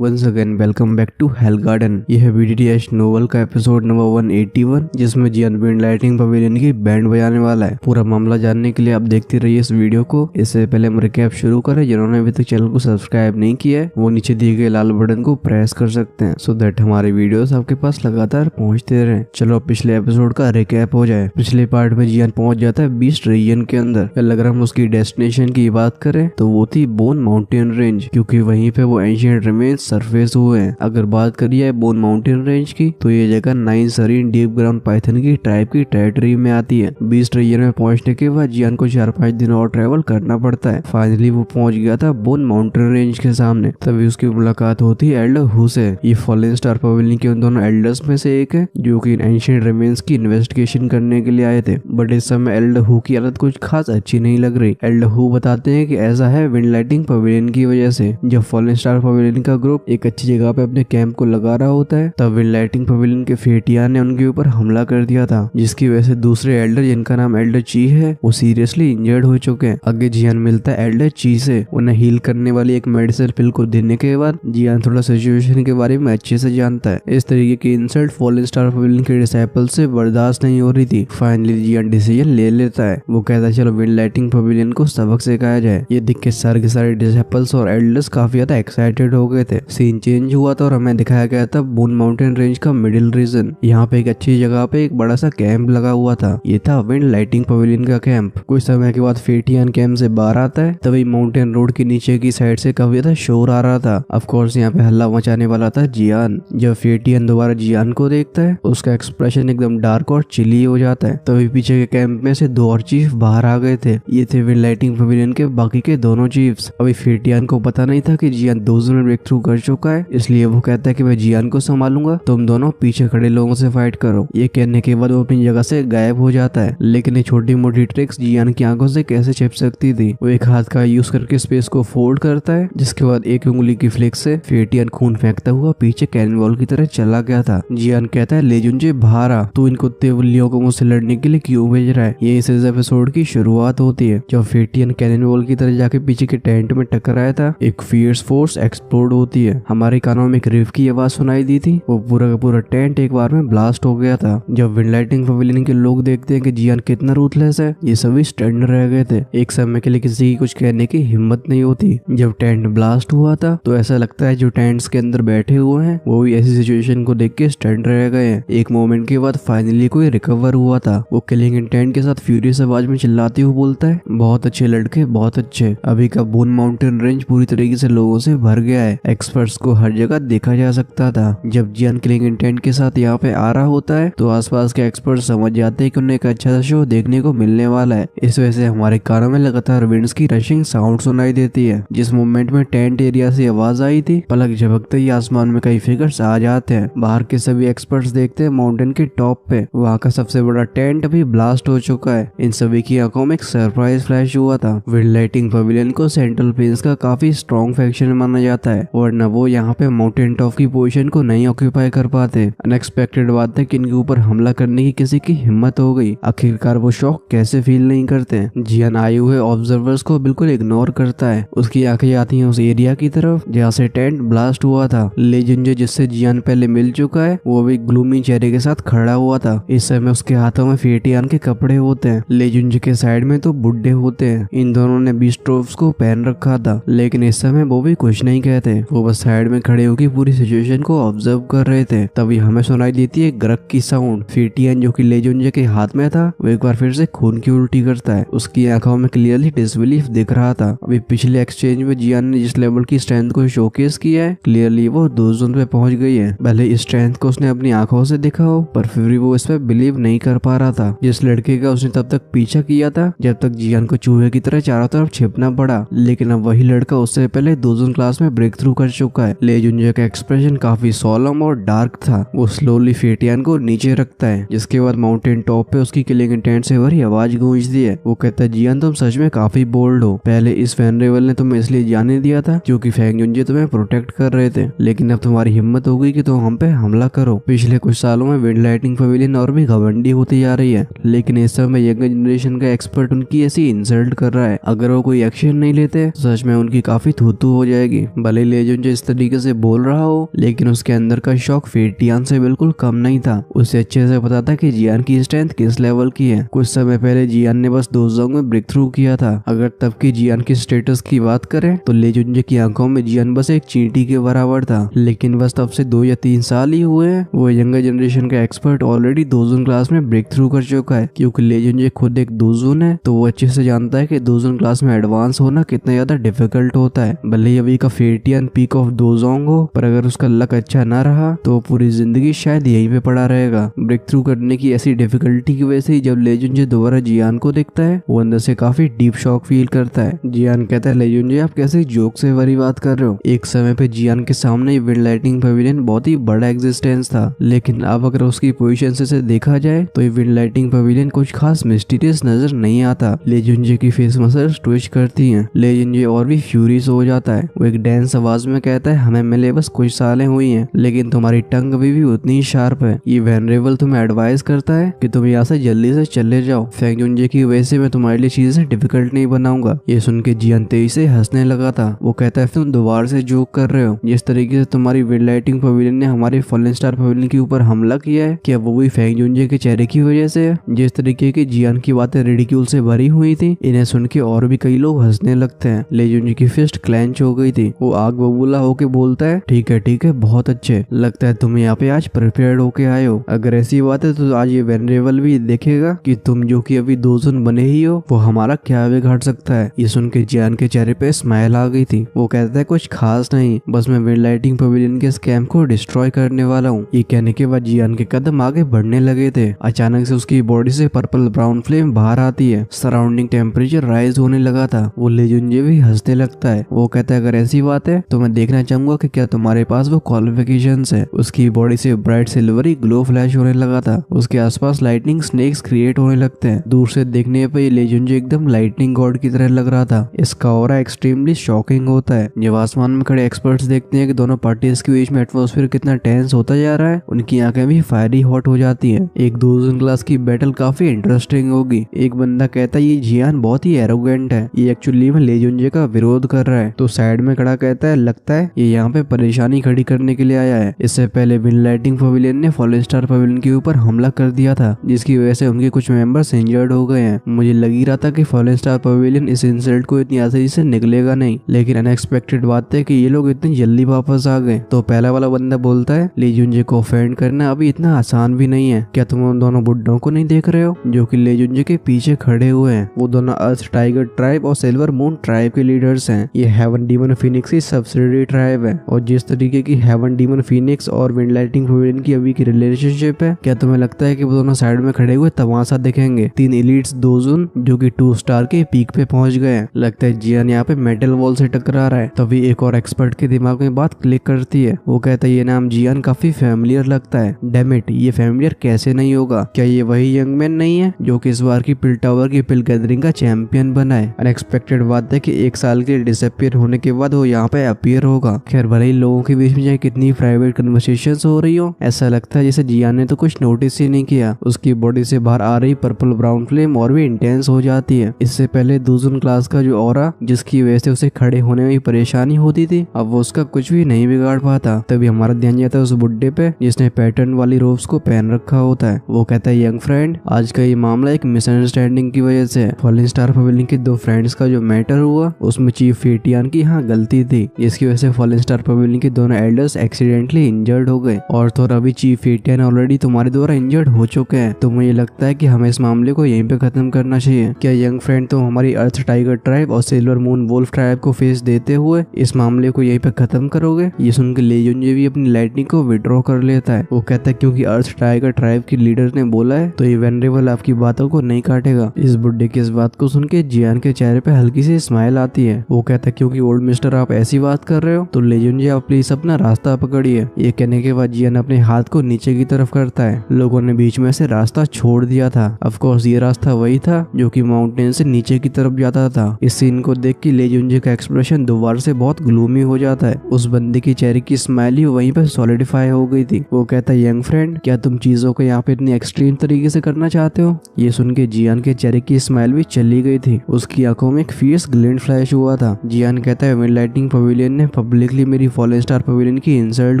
Once again welcome back to hell garden. यह BDTH novel का episode number 181 जिसमें Jian wind lighting pavilion की band बजाने वाला है। पूरा मामला जानने के लिए आप देखते रहिए इस वीडियो को। इससे पहले हम रिकैप शुरू करें, जिन्होंने अभी तक चैनल को सब्सक्राइब नहीं किया है वो नीचे दिए गए लाल बटन को प्रेस कर सकते हैं सो दैट हमारे वीडियोस आपके पास लगातार पहुंचते रहे। चलो पिछले एपिसोड का रिकैप हो जाए। पिछले पार्ट में जियान पहुंच जाता है बीस्ट रीजन के अंदर। अगर हम उसकी डेस्टिनेशन की बात करें तो वो थी बोन माउंटेन रेंज, क्योंकि वहीं पे वो एंशिएंट रिमेन्स सरफेस हुए हैं। अगर बात करिए बोन माउंटेन रेंज की तो ये जगह 9 सरीन डीप ग्राउंड पाइथन की ट्राइब की टेरिटरी में आती है। बीस्ट रीजन में पहुंचने के बाद जियान को 4-5 दिन और ट्रेवल करना पड़ता है। फाइनली वो पहुंच गया था बोन माउंटेन रेंज के सामने। तभी उसकी मुलाकात होती है एल्डर हू से। ये फॉलन स्टार पवेलियन के उन दोनों एल्डर्स में से एक है जो कि एंशिएंट रिमेन्स की इन्वेस्टिगेशन करने के लिए आए थे। बट इस समय एल्डर हू की हालत कुछ खास अच्छी नहीं लग रही। एल्डर हू बताते हैं कि ऐसा है विंड लाइटिंग पवेलियन की वजह से। जब फॉलन स्टार पवेलियन का ग्रुप एक अच्छी जगह पे अपने कैंप को लगा रहा होता है तब विंड लाइटिंग पवेलियन के फेटिया ने उनके ऊपर हमला कर दिया था, जिसकी वजह से दूसरे एल्डर जिनका नाम एल्डर ची है वो सीरियसली इंजर्ड हो चुके हैं। आगे जियान मिलता है एल्डर ची से। उन्हें हील करने वाली एक मेडिसिन पिल को देने के बाद जियान थोड़ा सिचुएशन के बारे में अच्छे से जानता है। इस तरीके की इंसल्ट फॉलन स्टार पवेलियन के डिसाइपल से बर्दाश्त नहीं हो रही थी। फाइनली जियान डिसीजन ले लेता है। वो कहता है चलो विंड लाइटिंग पवेलियन को सबक सिखाया जाए। ये देख के सारे डिसाइपल्स और एल्डर्स काफी ज्यादा एक्साइटेड हो गए थे। सीन चेंज हुआ था और हमें दिखाया गया था बोन माउंटेन रेंज का मिडिल रीजन। यहाँ पे एक अच्छी जगह पे एक बड़ा सा कैंप लगा हुआ था। ये था विंड लाइटिंग पवेलियन का कैंप। कुछ समय के बाद फेटियन कैंप से बाहर आता है। तभी माउंटेन रोड के नीचे की साइड से काफी ज्यादा शोर आ रहा था। ऑफ कोर्स यहाँ पे हल्ला मचाने वाला था जियान। जब फेटियन दोबारा जियान को देखता है उसका एक्सप्रेशन एकदम डार्क और चिली हो जाता है। तभी पीछे के कैंप में से 2 और चीफ बाहर आ गए थे। ये थे विंड लाइटिंग पवेलियन के बाकी के दोनों चीफ्स। अभी फेटियन को पता नहीं था कि जियान 2 जोन में ब्रेक थ्रू कर चुका है, इसलिए वो कहता है कि मैं जियान को संभालूंगा, तुम दोनों पीछे खड़े लोगों से फाइट करो। ये कहने के बाद वो अपनी जगह से गायब हो जाता है। लेकिन ये छोटी मोटी ट्रिक्स जियान की आंखों से कैसे छिप सकती थी। वो एक हाथ का यूज करके स्पेस को फोल्ड करता है, जिसके बाद एक उंगली की फ्लिक से फेटियन खून फेंकता हुआ पीछे कैनवॉल की तरह चला गया था। जियान कहता है लेजुंजे बाहर आ, तू इन कुत्ते बिल्लियों को मुझसे लड़ने के लिए क्यों भेज रहा है। ये इस एपिसोड की शुरुआत होती है। जब फेटियन कैनवॉल की तरह जाके पीछे के टेंट में टकराया था एक फियर्स फोर्स एक्सप्लोड होती है। हमारे कानों में एक रिव की आवाज सुनाई दी थी। वो पूरा का पूरा टेंट एक बार में ब्लास्ट हो गया था। जब विंड लाइटिंग पवेलियन के लोग देखते हैं कि जियान कितना रूथलेस है, ये सभी स्टैंड रह गए थे। एक समय के लिए किसी की कुछ कहने की हिम्मत नहीं होती। जब टेंट ब्लास्ट हुआ था तो ऐसा लगता है जो टेंट्स के अंदर बैठे हुए हैं वो भी ऐसी सिचुएशन को देख के स्टैंड रह गए हैं। एक मोमेंट के बाद फाइनली कोई रिकवर हुआ था। वो किलिंग इंटेंट के साथ फ्यूरियस आवाज में चिल्लाते हुए बोलता है, बहुत अच्छे लड़के, बहुत अच्छे। अभी का बोन माउंटेन रेंज पूरी तरीके से लोगों से भर गया है। एक्सपर्ट्स को हर जगह देखा जा सकता था। जब जियान किलिंग इंटेंट के साथ यहाँ पे आ रहा होता है तो आसपास के एक्सपर्ट्स समझ जाते हैं कि उन्हें एक अच्छा सा शो देखने को मिलने वाला है। इस वजह से हमारे कानों में लगातार विंड्स की रशिंग साउंड सुनाई देती है। जिस मोमेंट में टेंट एरिया से आवाज आई थी, पलक झपकते ही आसमान में कई फिगर्स आ जाते हैं। बाहर के सभी एक्सपर्ट्स देखते हैं माउंटेन के टॉप पे वहाँ का सबसे बड़ा टेंट अभी ब्लास्ट हो चुका है। इन सभी की आंखों में एक सरप्राइज फ्लैश हुआ था। विंड लाइटिंग पवेलियन को सेंट्रल प्लेन्स का काफी स्ट्रॉन्ग फैक्शन माना जाता है, वरना वो यहाँ पे माउंटेन टॉप की पोजीशन को नहीं ऑक्यूपाई कर पाते। अनएक्सपेक्टेड बात है कि इनके ऊपर हमला करने की किसी की हिम्मत हो गई। आखिरकार वो शौक कैसे फील नहीं करते। जियान आए हुए ऑब्जर्वर्स को बिल्कुल इग्नोर करता है। उसकी आंखें जाती हैं उस एरिया की तरफ जहाँ से टेंट ब्लास्ट हुआ था। लेजेंडर जिससे जियान पहले मिल चुका है वो भी ग्लूमी चेहरे के साथ खड़ा हुआ था। इस समय उसके हाथों में फेटियन के कपड़े होते हैं। लेजेंडर के साइड में तो बुड्ढे होते हैं। इन दोनों ने बीस्ट ट्रोप्स को पहन रखा था, लेकिन इस समय वो भी कुछ नहीं कहते। वो बस साइड में खड़े होकर पूरी सिचुएशन को ऑब्जर्व कर रहे थे। तभी हमें सुनाई देती है ग्रक की साउंड। फेटियन जो कि लेजेंडर के हाथ में था वो एक बार फिर से खून की उल्टी करता है। उसकी आंखों में क्लियरली डिसबिलीफ दिख रहा था। अभी पिछले एक्सचेंज में जियान ने जिस लेवल की स्ट्रेंथ को शोकेस किया है, क्लियरली वो 2 जोन पे पहुंच गई है। भले इस स्ट्रेंथ को उसने अपनी आंखों से देखा हो, पर फिर भी वो इस पे बिलीव नहीं कर पा रहा था। जिस लड़के का उसने तब तक पीछा किया था जब तक जियान को चूहे की तरह चारों तरफ छिपना पड़ा, लेकिन अब वही लड़का उससे पहले 2 जोन क्लास में ब्रेक थ्रू कर चुका है। लेजेंडर का एक्सप्रेशन काफी सोलम और डार्क था। वो स्लोली फेटियन को नीचे रखता है, जिसके बाद माउंटेन टॉप पे उसकी किलिंग इंटेंट से भरी आवाज गूंजती है। वो कहता है जियान तुम सच में काफी बोल्ड हो। पहले इस फेनरेवल ने तुम्हें इसलिए जाने दिया था क्योंकि फेंगजुंजे तुम्हें प्रोटेक्ट कर रहे थे, लेकिन अब तुम्हारी हिम्मत हो गई कि तुम हम पे हमला करो। पिछले कुछ सालों में विंड लाइटिंग पवेलियन और भी घमंडी होती जा रही है, लेकिन इस समय यंग जनरेशन का एक्सपर्ट उनकी ऐसी इंसल्ट कर रहा है। अगर वो कोई एक्शन नहीं लेते तो सच में उनकी काफी थूथू हो जाएगी। भले लेजेंड जो इस तरीके से बोल रहा हो, लेकिन उसके अंदर का शौक फेटियान से बिल्कुल कम नहीं था। उसे अच्छे से पता था कि जियान की स्ट्रेंथ किस लेवल की है। कुछ समय पहले जियान ने बस 2 जोंग में ब्रेक थ्रू किया था। अगर तब की जियान की स्टेटस की बात करें तो ले जुनजे की आंखों में जियान बस एक चींटी के बराबर था। लेकिन बस तब से 2 या 3 साल ही हुए हैं, वो यंगर जनरेशन का एक्सपर्ट ऑलरेडी दोजुन क्लास में ब्रेक थ्रू कर चुका है। क्योंकि ले जुनजे खुद एक दोजुन है, तो वो अच्छे से जानता है कि दोजुन क्लास में एडवांस होना कितना ज्यादा डिफिकल्ट होता है। भले ही अभी का फेटियन पीक ऑफ दोजोंग हो, पर अगर उसका लक अच्छा ना रहा तो पूरी जिंदगी शायद यहीं पे पड़ा रहेगा। ब्रेक थ्रू करने की ऐसी डिफिकल्टी की वजह से जब ले जुनजे दोबारा जियान को देखता है, वो अंदर से काफी डीप शॉक फील करता है। जियान कहता है, ले जुनजे आप कैसे जोक से भरी बात कर रहे हो। एक समय पे जियान के सामने विंड लाइटिंग पवेलियन बहुत ही बड़ा एग्जिस्टेंस था, लेकिन अब अगर उसकी पोजीशन से देखा जाए तो ये विंड लाइटिंग पवेलियन कुछ खास मिस्टीरियस नजर नहीं आता। ले जुनजे की फेस मसल्स ट्विच करती हैं। ले जुनजे और भी फ्यूरियस हो जाता है। वो एक डांस आवाज में कहता है, हमें मिले बस कुछ सालें हुई हैं, लेकिन तुम्हारी टंग अभी भी उतनी ही शार्प है। ये वेनरेबल तुम्हें एडवाइस करता है कि तुम यहाँ से जल्दी से चले जाओ। फेंग जुनजे की वजह से मैं तुम्हारे लिए चीजें डिफिकल्ट नहीं बनाऊंगा। ये सुन के जियान तेजी से हंसने लगा था। वो कहता है, तुम दोबारा से जोक कर रहे हो। जिस तरीके से तुम्हारी विंड लाइटिंग पवेलियन ने हमारे फॉलन स्टार पवेलियन के ऊपर हमला किया है, क्या वो भी फेंग जुनजे के चेहरे की वजह से है। जिस तरीके की जियान की बातें रिडिक्यूल से भरी हुई थी, इन्हें सुन के और भी कई लोग हंसने लगते हैं। ले जुनजे की फिस्ट क्लेंच हो गई थी। वो आग बबूला होके बोलता है, ठीक है बहुत अच्छे, लगता है तुम यहाँ पे आज प्रिपेयर्ड होके आए हो। अगर ऐसी बात है तो आज ये वेनरेबल भी देखेगा कि तुम जो कि अभी दोजुन बने ही हो, वो हमारा क्या बिगाड़ सकता है। ये सुन के जियान के चेहरे पे स्माइल आ गई थी। वो कहता है, कुछ खास नहीं, बस मैं विंड लाइटिंग पवेलियन के स्कैम को डिस्ट्रॉय करने वाला हूँ। ये कहने के बाद जियान के कदम आगे बढ़ने लगे थे। अचानक से उसकी बॉडी से पर्पल ब्राउन फ्लेम बाहर आती है। सराउंडिंग टेम्परेचर राइज होने लगा था। वो ले जुनजे भी हंसने लगता है। वो कहता है, अगर ऐसी बात है तो मैं देखना चाहूंगा कि क्या तुम्हारे पास वो क्वालिफिकेशंस है। उसकी बॉडी से ब्राइट सिल्वरी ग्लो फ्लैश होने लगा था। उसके आसपास लाइटनिंग स्नेक्स क्रिएट होने लगते हैं। दूर से देखने पे ले जुनजे एकदम लाइटनिंग गॉड की तरह लग रहा था। इसका ऑरा एक्सट्रीमली शॉकिंग होता है। जब आसमान में खड़े एक्सपर्ट्स देखते हैं कि दोनों पार्टीज के बीच में एटमॉस्फेयर कितना टेंस होता जा रहा है, उनकी आंखें भी फायरी हॉट हो जाती हैं। एक दोजुन क्लास की बैटल काफी इंटरेस्टिंग होगी। एक बंदा कहता है, ये जियान बहुत ही एरोगेंट है, ये एक्चुअली में ले जुनजे का विरोध कर रहा है। तो साइड में खड़ा कहता है, लगता है ये यहाँ पे परेशानी खड़ी करने के लिए आया है। इससे पहले विंड लाइटिंग पवेलियन ने फॉलन स्टार पवेलियन के ऊपर हमला कर दिया था, जिसकी वजह से उनके कुछ मेंबर्स इंजर्ड हो गए हैं। मुझे लग ही रहा था कि फॉलन स्टार पवेलियन इस इंसल्ट को इतनी आसानी से निकलेगा नहीं, लेकिन अनएक्सपेक्टेड बात है कि ये लोग इतनी जल्दी वापस आ गए। तो पहला वाला बंदा बोलता है, ले जुनजे को ऑफेंड करना अभी इतना आसान भी नहीं है। क्या तुम उन दोनों बुड्ढों को नहीं देख रहे हो जो कि ले जुनजे के पीछे खड़े हुए हैं। वो दोनों अर्थ टाइगर ट्राइब और सिल्वर मून ट्राइब के लीडर्स हैं। ये हेवन डीमन फीनिक्स की सब्सिडियरी ट्राइब है। और जिस तरीके की हेवन डीमन फीनिक्स और विंड लाइटिंग पवेलियन की अभी की रिलेशनशिप है, क्या तुम्हें लगता है कि वो दोनों साइड में खड़े हुए तमाशा देखेंगे। 3 एलिट्स दोजुन जो कि 2 स्टार के पीक पे पहुंच गए हैं। लगता है जियान यहाँ पे मेटल वॉल से टकरा रहा है। तभी एक और एक्सपर्ट के दिमाग में बात क्लिक करती है। वो कहता है, ये नाम जियान काफी फैमिलियर लगता है। डैम इट, ये फैमिलियर कैसे नहीं होगा। क्या ये वही यंग मैन नहीं है जो कि इस बार की पिल टावर की पिल गैदरिंग का चैंपियन बना है। अनएक्सपेक्टेड बात है कि 1 साल के डिसअपियर होने के बाद वो यहाँ पे अपीयर होगा। खैर भले ही लोगों के बीच में चाहे कितनी प्राइवेट कन्वर्सेशंस हो रही हो, ऐसा लगता है जैसे जियान ने तो कुछ नोटिस ही नहीं किया। उसकी बॉडी से बाहर आ रही पर्पल ब्राउन फ्लेम और भी इंटेंस हो जाती है। इससे पहले दोजुन क्लास का जो ऑरा, जिसकी वजह से उसे खड़े होने में परेशानी होती थी, अब वो उसका कुछ भी नहीं बिगाड़ पाता। तभी हमारा ध्यान जाता है उस बुड्ढे पे जिसने पैटर्न वाली रोब्स को पहन रखा होता है। वो कहता है, यंग फ्रेंड, आज का ये मामला एक मिसअंडरस्टैंडिंग की वजह से है। फॉलन स्टार पवेलियन के 2 फ्रेंड्स का जो मैटर हुआ, उसमें चीफ फेटियान की गलती थी, जिसकी वजह से फॉलन स्टार पवेलियन के दोनों एल्डर्स एक्सीडेंटली इंजर्ड हो गए। और तो अभी चीफ फेटियान ऑलरेडी तुम्हारे द्वारा इंजर्ड हो चुके हैं। तो मुझे लगता है कि हमें इस मामले को यहीं पे खत्म करना चाहिए। क्या यंग फ्रेंड तुम हमारी अर्थ टाइगर ट्राइब और सिल्वर मून वोल्फ ट्राइब को फेस देते हुए इस मामले को यहीं पे खत्म करोगे। ये सुनकर ले जुनजे भी अपनी लाइटनिंग को विड्रॉ कर लेता है। वो कहता है क्योंकि अर्थ टाइगर ट्राइब के लीडर ने बोला है तो ये वेनरेबल आपकी बातों को नहीं काटेगा। इस बुड्ढे की इस बात को सुन के जियान के चेहरे पे हल्की सी स्माइल आती है। वो कहता है क्योंकि ओल्ड मिस्टर आप ऐसी बात कर रहे हो तो ले जुनजे आप प्लीज अपना रास्ता पकड़िए। ये कहने के बाद जियान अपने हाथ को नीचे की तरफ करता है। लोगों ने बीच में से रास्ता छोड़ दिया था। ऑफ कोर्स ये रास्ता वही था जो कि माउंटेन से नीचे की तरफ जाता था। इस सीन को देख के ले जुनजे का एक्सप्रेशन दोबारा से बहुत ग्लूमी हो जाता है। उस बंदे की चेहरे की स्माइल ही वहीं पर सॉलिडिफाई हो गई थी। वो कहता है यंग फ्रेंड क्या तुम चीजों को यहाँ पे इतनी एक्सट्रीम तरीके से करना चाहते हो। ये सुन के जियान के चेहरे की स्माइल भी चली गई थी। उसकी आंखों में एक फियर्स ग्लिंट फ्लैश हुआ था। जियान कहता है विंड लाइटिंग पवेलियन ने पब्लिकली मेरी फॉलन स्टार पवेलियन की इंसल्ट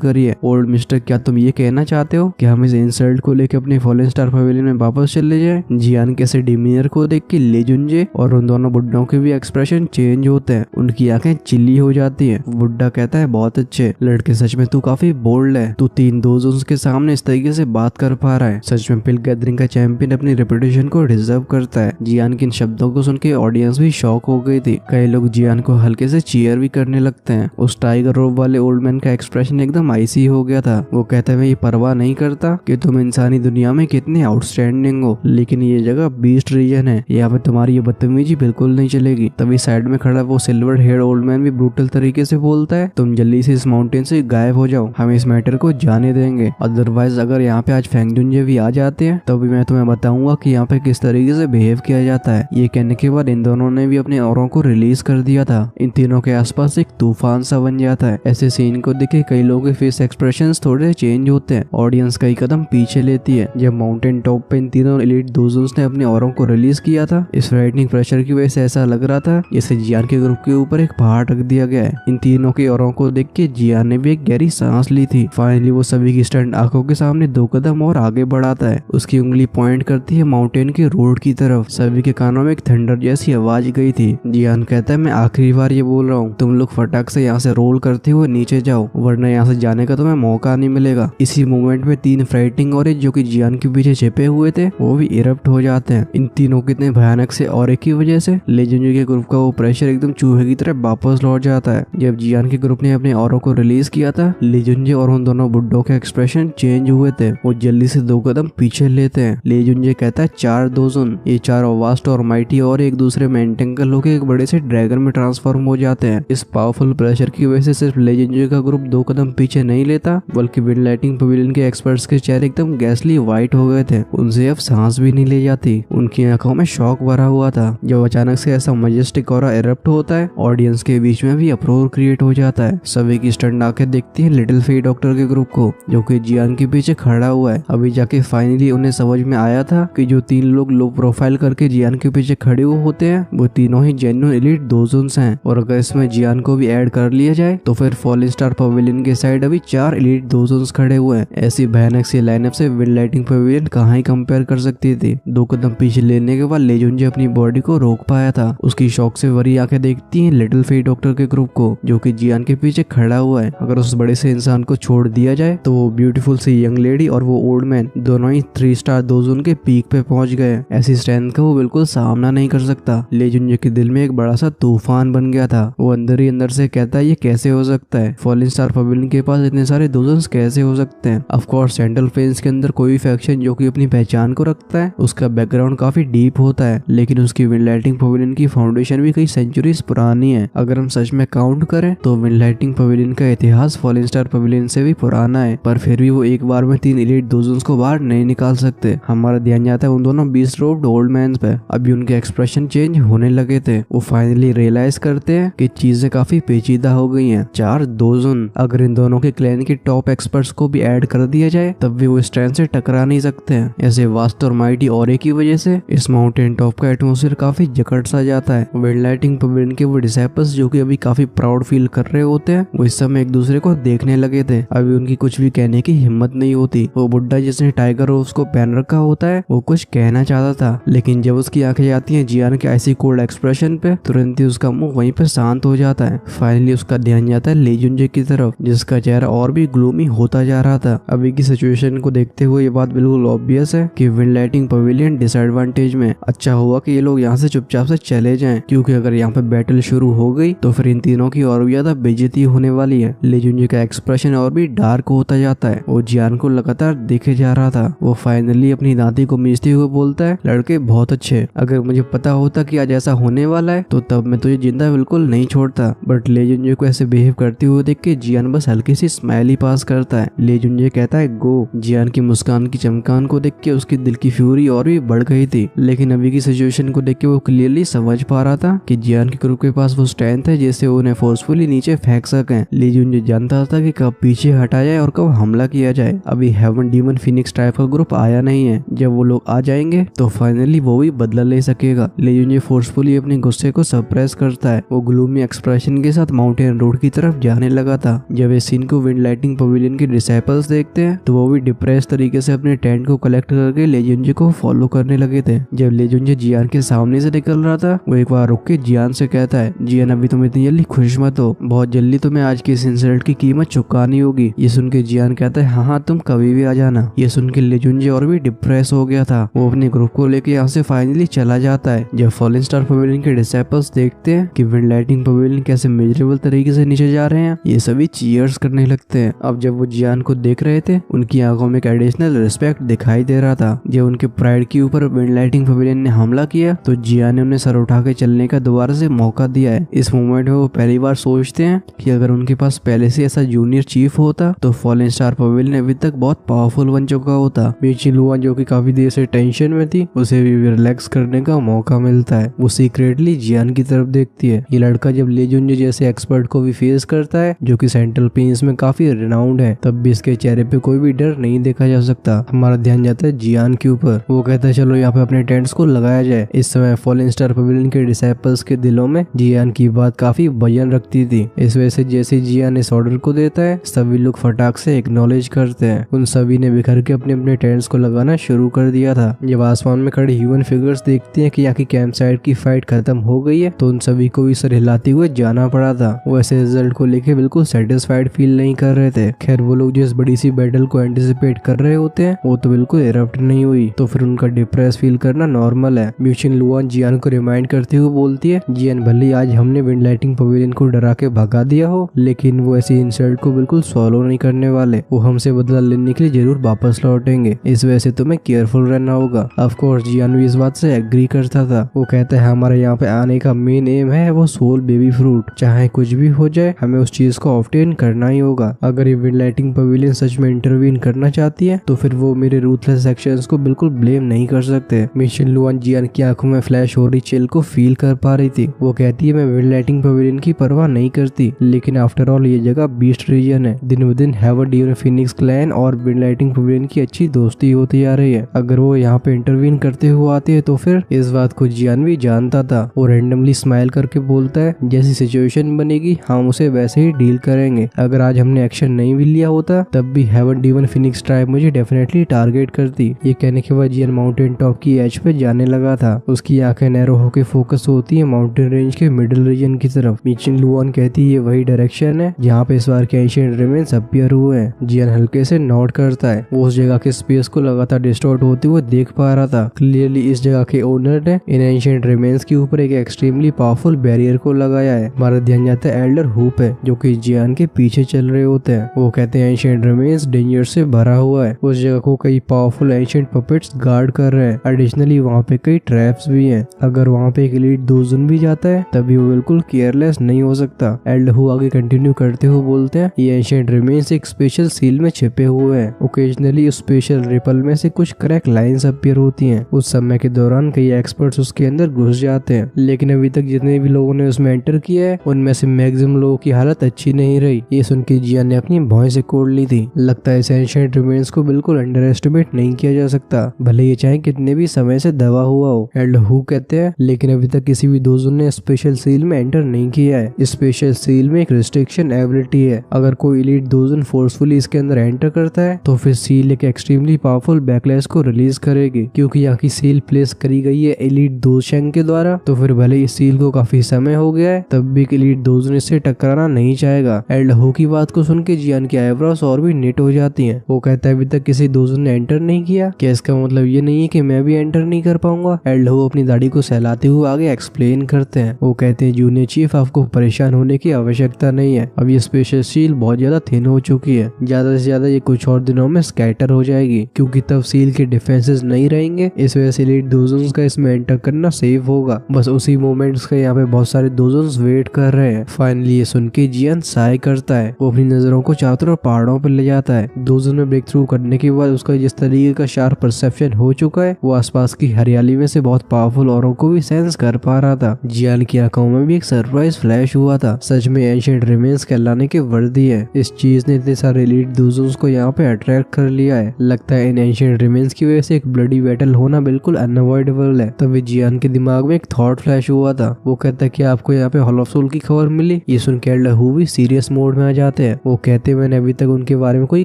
करी है। ओल्ड मिस्टर, क्या तुम ये कहना चाहते हो कि हम इस इंसल्ट को लेकर अपने फॉलन स्टार पवेलियन में वापस चले जाएं? जियान के ऐसे डिमीनियर को देख के ली जुनजे और उन दोनों बुड्ढों के भी एक्सप्रेशन चेंज होते हैं। उनकी आंखें चिल्ली हो जाती हैं। बुड्ढा कहता है, बहुत अच्छे लड़के, सच में तू काफी बोल्ड है। तू 3 दोस्तों के सामने इस तरीके से बात कर पा रहा है। सच में पिल गैदरिंग का चैंपियन अपनी रेपुटेशन को डिजर्व करता है। जियान के इन शब्दों को सुन के ऑडियंस भी शॉक हो गई थी। कई लोग जियान को हल्के से चीयर भी करने लगते हैं। उस टाइगर रोब वाले ओल्ड मैन का एक्सप्रेशन एकदम आइसी हो गया था। वो कहता है, मैं ये परवाह नहीं करता कि तुम इंसानी दुनिया में कितने आउटस्टैंडिंग हो, लेकिन ये जगह बीस्ट रीजन है, यहाँ पे तुम्हारी ये बदतमीजी बिल्कुल नहीं चलेगी। तभी साइड में खड़ा वो सिल्वर हेयर ओल्ड मैन भी ब्रूटल तरीके से बोलता है, तुम जल्दी से इस माउंटेन से गायब हो जाओ, हम इस मैटर को जाने देंगे। अदरवाइज अगर यहाँ पे आज फेंग जुनजे भी आ जाते हैं तो भी मैं तुम्हें बताऊंगा कि यहाँ पे किस तरीके से बिहेव किया जाता है। ये कहने के बाद इन दोनों ने भी अपने औरों को रिलीज कर दिया था। इन तीनों के आसपास एक तूफान सा बन जाता है। ऐसे सीन को देखे कई लोगों के फेस एक्सप्रेशंस थोड़े चेंज होते हैं। ऑडियंस कई कदम पीछे लेती है। जब माउंटेन टॉप पे इन तीनों एलीट दोजोस ने अपने औरों को रिलीज किया था, इस फ्राइटनिंग प्रेशर की वजह से ऐसा लग रहा था जैसे जियान के ग्रुप के ऊपर एक पहाड़ रख दिया गया है। इन तीनों के औरों को देख के जियान ने भी एक गहरी सांस ली थी। फाइनली वो सभी की स्टंट आंखों के सामने 2 कदम और आगे बढ़ाता है। उसकी उंगली पॉइंट करती है माउंटेन के रोड की तरफ। सभी के कानों में एक थंडर जैसी आवाज गई थी। जियान कहता है, मैं आखिरी बार ये बोल रहा हूँ, तुम लोग फटाक से यहाँ से रोल करते हुए नीचे जाओ, वरना यहाँ से जाने का तुम्हें मौका नहीं मिलेगा। इसी मोमेंट में 3 फ्राइटिंग ऑरेंज जो कि जियान के पीछे छिपे हुए थे वो भी इरप्ट हो जाते हैं। इन तीनों के इतने भयानक से और की वजह से लेजेंडरी के ग्रुप का वो प्रेशर एकदम चूहे की तरह वापस लौट जाता है। जब जियान के ग्रुप ने अपने औरों को रिलीज किया था, लेजेंडरी और उन दोनों बुड्ढों के एक्सप्रेशन चेंज हुए थे। वो जल्दी से 2 कदम पीछे लेते हैं। लेजेंडरी कहता है, 4 दोजन, ये 4 वास्ट और माइटी और एक दूसरे में एंटेंगल होकर एक बड़े से ड्रैगन में ट्रांसफॉर्म हो जाते हैं। इस पावरफुल प्रेशर की वजह से सिर्फ लेजेंडरी का ग्रुप 2 कदम पीछे नहीं लेता, बल्कि विंड लाइटिंग पवेलियन के एक्सपर्ट्स के चेहरे एकदम गैसली व्हाइट हो गए थे। उनसे अब सांस भी नहीं ले जाती। उनकी आंखों में शॉक भरा हुआ था। जब अचानक से ऐसा मजेस्टिक ऑरा इरप्ट होता है, ऑडियंस के बीच में भी अप्रोर क्रिएट हो जाता है। सभी की स्टंट आंखें देखती है लिटिल फेई डॉक्टर के ग्रुप को, जो कि जियान के पीछे खड़ा हुआ है। अभी जाके फाइनली उन्हें समझ में आया था कि जो 3 लोग लो प्रोफाइल करके जियान के पीछे खड़े हुए होते हैं, वो तीनों ही जेन्युइन एलीट दोजोन्स हैं। और अगर इसमें जियान को भी ऐड कर लिया जाए तो फिर फॉलन स्टार पवेलियन के साइड अभी 4 एलीट दोजोन्स खड़े हुए हैं। ऐसी भयानक सी लाइनअप से विंड लाइटिंग पवेलियन कहाँ ही कंपेयर कर सकती थी। 2 कदम पीछे लेने के बाद लेजेंडरी अपनी बॉडी को रोक पाया था। उसकी शौक से भरी आंखें देखती हैं लिटिल फेई डॉक्टर के ग्रुप को, जो कि जियान के पीछे खड़ा हुआ है। अगर उस बड़े से इंसान को छोड़ दिया जाए तो वो ब्यूटीफुल सी यंग लेडी और वो ओल्ड मैन दोनों ही 3 स्टार दोजोन के पीक पे पहुंच गए। ऐसी स्ट्रेंथ का वो बिल्कुल सामना नहीं कर सकता। लेजेंडरी के दिल में एक बड़ा सा तूफान बन गया था। वो अंदर ही अंदर से कहता है, ये कैसे हो सकता है? फॉलन स्टार पवेलियन के पास इतने सारे दोजोन्स कैसे हो सकते हैं? ऑफ कोर्स सेंट्रल फ्लेम्स के अंदर कोई फैक्शन जो कि अपनी पहचान को रखता है, उसका बैकग्राउंड काफी डीप होता है, लेकिन उसकी विंड लाइटिंग पवेलियन की फाउंडेशन भी कई सेंचुरीज पुरानी है। अगर हम सच में काउंट करें तो विंड लाइटिंग पवेलियन का इतिहास फॉलन स्टार पवेलियन से भी पुराना है, पर फिर भी वो एक बार में 3 एलीट दोजोन्स को बाहर नहीं निकाल सकते। हमारा ध्यान जाता है उन दोनों बीस्ट रोब्ड ओल्ड मैन पे। अभी उनके एक्सप्रेशन चेंज होने लगे थे। वो फाइनली रियलाइज करते हैं कि चीजें काफी पेचीदा हो गई हैं। 4 दोजन, अगर इन दोनों के क्लैन के टॉप एक्सपर्ट्स को भी ऐड कर दिया जाए तब भी वो स्ट्रेंथ से टकरा नहीं सकते हैं। ऐसे वास्ट और माइटी ऑरे की वजह से इस माउंटेन टॉप का एटमोसफियर काफी जकड़ सा जाता है। विंड लाइटिंग पवेलियन के वो डिसाइपल्स जो कि अभी काफी प्राउड फील कर रहे होते हैं, वो इस समय एक दूसरे को देखने लगे थे। अभी उनकी कुछ भी कहने की हिम्मत नहीं होती। वो बुड्ढा जिसने टाइगर रोब्स को पहन रखा होता है, वो कुछ कहना चाहता था, लेकिन जब उसकी आंखें जाती हैं जियान के ऐसी कोल्ड एक्सप्रेशन पे, तुरंत ही उसका मुंह वहीं पे शांत हो जाता है। फाइनली उसका ध्यान जाता है लेजेंडरी की तरफ, जिसका चेहरा और भी ग्लूमी होता जा रहा था। अभी की सिचुएशन को देखते हुए ये बात बिल्कुल ऑब्वियस है कि विंड लाइटिंग पवेलियन डिसएडवांटेज में। अच्छा हुआ कि ये लोग यहाँ से चुपचाप से चले जाएं, क्योंकि अगर यहाँ पे बैटल शुरू हो गई तो फिर इन तीनों की और भी ज्यादा बेइज्जती होने वाली है। लेजेंडरी का एक्सप्रेशन और भी डार्क होता जाता है। वो जियान को लगातार देखे जा रहा था। वो फाइनली अपनी दांती को मीचते हुए बोलता है, लड़के बहुत अच्छे, अगर मुझे पता होता कि आज ऐसा होने वाला है तो तब मैं तुझे जिंदा बिल्कुल नहीं छोड़ता। बट लेजेंडरी को ऐसे बिहेव करते हुए देख के जियान बस हल्की सी स्माइल ही पास करता है। लेजेंडरी कहता है गो। जियान की मुस्कान की चमकान को देख के उसके दिल की फ्यूरी और भी बढ़ गई थी, लेकिन अभी की सिचुएशन को देख के वो क्लियरली समझ पा रहा था कि जियान के ग्रुप के पास वो स्ट्रेंथ है जिससे उन्हें फोर्सफुली नीचे फेंक सके। लेजेंडरी जानता था कि कब पीछे हटा जाए और कब हमला किया जाए। अभी हेवन डीमन फिनिक्स टाइप का ग्रुप आया नहीं है। जब वो लोग आ जाएंगे तो फाइनली वो भी बदला ले सकेगा। लेजेंडरी फोर्सफुली अपने गुस्से को सप्रेस करता है। वो ग्लूमी एक्सप्रेशन के साथ माउंटेन माउंटेन रोड की तरफ जाने लगा था। जब इस सीन को विंड लाइटिंग पवेलियन के डिसाइपल्स देखते हैं तो वो भी डिप्रेस तरीके से अपने टेंट को कलेक्ट करके लेजुनजे को फॉलो करने लगे थे। जब लेजुनजे जियान के सामने से निकल रहा था वो एक बार रुक के जियान से कहता है, जियान अभी तुम इतनी जल्दी खुश मत हो, बहुत जल्दी तुम्हें आज के इस इंसल्ट की कीमत चुकानी होगी। ये सुन के जियान कहता है, हाँ हाँ तुम कभी भी आ जाना। ये सुन के लेजुनजे और भी डिप्रेस हो गया था। वो अपने ग्रुप को लेके यहाँ से फाइनली चला जाता है। जब फॉलिंग स्टार पवेलियन के डिसाइपल्स देखते हैं कि विंड लाइटिंग पवेलियन कैसे मिजरेबल तरीके से नीचे जा रहे हैं, ये सभी चीयर्स करने लगते हैं। अब जब वो जियान को देख रहे थे उनकी आंखों में एक एडिशनल रिस्पेक्ट दिखाई दे रहा था। जब उनके प्राइड के ऊपर विंड लाइटिंग पवेलियन ने हमला किया तो जियान ने उन्हें सर उठा के चलने का दोबारा से मौका दिया है। इस मोमेंट में वो पहली बार सोचते हैं कि अगर उनके पास पहले से ऐसा जूनियर चीफ होता तो फॉलिंग स्टार पवेलियन अभी तक बहुत पावरफुल बन चुका होता। मीची लुआन जो कि काफी देर से टेंशन में थी उसे भी रिलैक्स करने का मौका मिलता है। वो सीक्रेटली जियान की तरफ देखती है। ये लड़का जब लेजुनजे जैसे एक्सपर्ट को भी फेस करता है जो कि सेंट्रल प्लेन्स में काफी रिनाउंड है, तब भी इसके चेहरे पे कोई भी डर नहीं देखा जा सकता। हमारा ध्यान जाता है जियान के ऊपर। वो कहता है चलो यहाँ पे अपने टेंट्स को लगाया जाए। इस समय फॉलिंग स्टार पवेलियन के डिसाइपल्स के दिलों में जियान की बात काफी वजन रखती थी। इस वजह से जैसे जियान इस ऑर्डर को देता है सभी लोग फटाक से एक्नॉलेज करते हैं। उन सभी ने बिखर के अपने अपने टेंट्स को लगाना शुरू कर दिया था। जब आसमान में खड़े ह्यूमन फिगर्स देखते हैं कि यहाँ की कैंप साइड की फाइट खत्म हो गई है तो उन सभी को भी सर हिलाते हुए जाना पड़ा था। वो ऐसे रिजल्ट को लेके बिल्कुल सेटिस्फाइड फील नहीं कर रहे थे। खैर वो लोग जो इस बड़ी सी बैटल को एंटिसिपेट कर रहे होते हैं वो तो बिल्कुल इरप्ट नहीं हुई, तो फिर उनका डिप्रेस फील करना नॉर्मल है। म्यूचिन लुआन जियान को रिमाइंड करते हुए बोलती है, जियान भले आज हमने विंड लाइटिंग पवेलियन को डरा के भगा दिया हो लेकिन वो ऐसी इंसल्ट को बिल्कुल सॉल्व नहीं करने वाले। वो हमसे बदला लेने के लिए जरूर वापस लौटेंगे। इस वजह से तुम्हें केयरफुल रहना होगा। ऑफ कोर्स जियान भी इस बात से एग्री करता था। वो कहता है हमारे यहाँ पे आने का मेन एम है वो सोल बेबी फ्रूट। चाहे कुछ भी हो जाए हमें उस चीज को ऑब्टेन करना ही होगा। अगर ये विंड लाइटिंग पवेलियन सच में इंटरवीन करना चाहती है तो फिर वो मेरे रूथलेस एक्शंस को बिल्कुल ब्लेम नहीं कर सकते। मिशन लुआन जियान की आंखों में फ्लैश हो रही चिल को फील कर पा रही थी। वो कहती है मैं विंड लाइटिंग पवेलियन की परवाह नहीं करती लेकिन आफ्टर ऑल ये जगह बीस्ट रीजन है। दिन ब दिन हेवन ड्यून फिनिक्स क्लैन और विंड लाइटिंग पवेलियन की अच्छी दोस्ती होती जा रही है। अगर वो यहाँ पे इंटरवीन करते हुए आते हैं तो फिर इस बात को जियान भी जानता था। वो रैंडमली स्माइल करके बोलता है जैसी सिचुएशन बनेगी हम उसे वैसे ही डील करेंगे। अगर आज हमने एक्शन नहीं भी लिया होता तब भी हेवन ड्यून फिनिक्स ट्राइब मुझे डेफिनेटली टारगेट करती। ये कहने के बाद जियान माउंटेन टॉप की एज पे जाने लगा था। उसकी आंखें नैरो होकर फोकस होती है माउंटेन रेंज के मिडिल रीजन की तरफ। मिचिन लुआन कहती है ये वही डायरेक्शन है जहाँ पे इस बार के एंशिएंट रिमेन्स अपीयर हुए हैं। जियान हल्के से नोट करता है। वो उस जगह के स्पेस को लगातार डिस्टॉर्ट होते हुए देख पा रहा था। क्लियरली इस जगह के ओनर ने इन एंशिएंट रिमेन्स के ऊपर एक एक्सट्रीमली पावरफुल बैरियर को लगाया है। हमारा ध्यान जाता है एल्डर हुप है जो कि जियान के पीछे चल रहे होते हैं। वो कहते हैं एंशिएंट रिमेन्स डेंजर से भरा हुआ है। उस जगह को कई पावरफुल एंशिएंट पपेट्स गार्ड कर रहे हैं। एडिशनली वहाँ पे कई ट्रैप्स भी हैं। अगर वहाँ पे एक एलीट दोजन भी जाता है तभी वो बिल्कुल केयरलेस नहीं हो सकता। एल्डर हु आगे कंटिन्यू करते हुए बोलते हैं ये एंशिएंट रिमेन्स एक स्पेशल सील में छिपे हुए हैं। ओकेजनली उस स्पेशल रिपल में से कुछ क्रैक लाइंस अपीयर होती हैं। उस समय के दौरान कई एक्सपर्ट्स उसके अंदर घुस जाते हैं लेकिन अभी तक जितने भी लोगों ने उसमें एंटर किया है उनमें से मैक्सिमम लोगों की हालत अच्छी नहीं रही। ये सुन के जियान ने अपनी भौं से कोड़ ली थी। लगता है इस एंशिएंट रिमेन्स को बिल्कुल अंडर एस्टिमेट नहीं किया जा सकता भले ये चाहे कितने भी समय से दबा हुआ हो। एल्डर हु कहते हैं लेकिन अभी तक किसी भी दोजन ने स्पेशल सील में एंटर नहीं किया है। स्पेशल सील में एक रिस्ट्रिक्शन एबिलिटी है। अगर कोई एलीट दोजन फोर्सफुली इसके अंदर एंटर करता है तो फिर सील एक एक्सट्रीमली पावरफुल बैकलैश को रिलीज करेगी। क्योंकि यहाँ की सील प्लेस करी गई है एलीट दोशेंग के द्वारा तो फिर भले इस सील को काफी समय हो गया है तब भी एलीट दोजन इससे टकराना नहीं चाहेगा। एल्डर हु की बात को सुन के जियान की आईब्रोस और भी निट हो जाती हैं। वो कहता है अभी तक किसी दोजन ने एंटर नहीं किया, क्या इसका मतलब ये नहीं है कि मैं भी एंटर नहीं कर पाऊंगा? एल्डर हु अपनी दाढ़ी को सहलाते हुए आगे एक्सप्लेन करते हैं। वो कहते हैं जूनियर चीफ आपको परेशान होने की आवश्यकता नहीं है। अब ये स्पेशल सील बहुत ज्यादा थिन हो चुकी है। ज्यादा से ज्यादा ये कुछ और दिनों में स्कैटर हो जाएगी क्योंकि तब सील के डिफेंसेस नहीं रहेंगे। इस वजह से एलीट दोजन्स का इसमें एंटर करना सेफ होगा। बस उसी मोमेंट्स का यहाँ पे बहुत सारे दोजन्स वेट कर रहे हैं। फाइनली ये सुन के जियान साय करता है। वो अपनी नजरों को चारों तरफ पहाड़ों पर ले जाता है। दोजन में ब्रेक थ्रू करने के बाद उसका जिस तरीके का शार्प परसेप्शन हो चुका है वो आसपास की हरियाली में से बहुत पावरफुल औरों को भी सेंस कर पा रहा था। जियान की आंखों में भी एक सरप्राइज फ्लैश हुआ था। सच में एंशिएंट रिमेन्स कहलाने के वर्दी है। इस चीज ने इतने सारे एलीट दोजन्स को यहाँ पे अट्रैक्ट कर लिया है। लगता है इन एंशिएंट रिमेन्स की वजह से एक ब्लडी बैटल होना बिल्कुल अनअवॉइडेबल है। तभी जियान के दिमाग में एक थॉट फ्लैश हुआ था। वो कहता है कि आपको यहाँ पे हॉल ऑफ सोल की खबर मिली फाइनली ये सुन के एल्डर हु भी सीरियस मोड में आ जाते हैं। वो कहते हैं मैंने अभी तक उनके बारे में कोई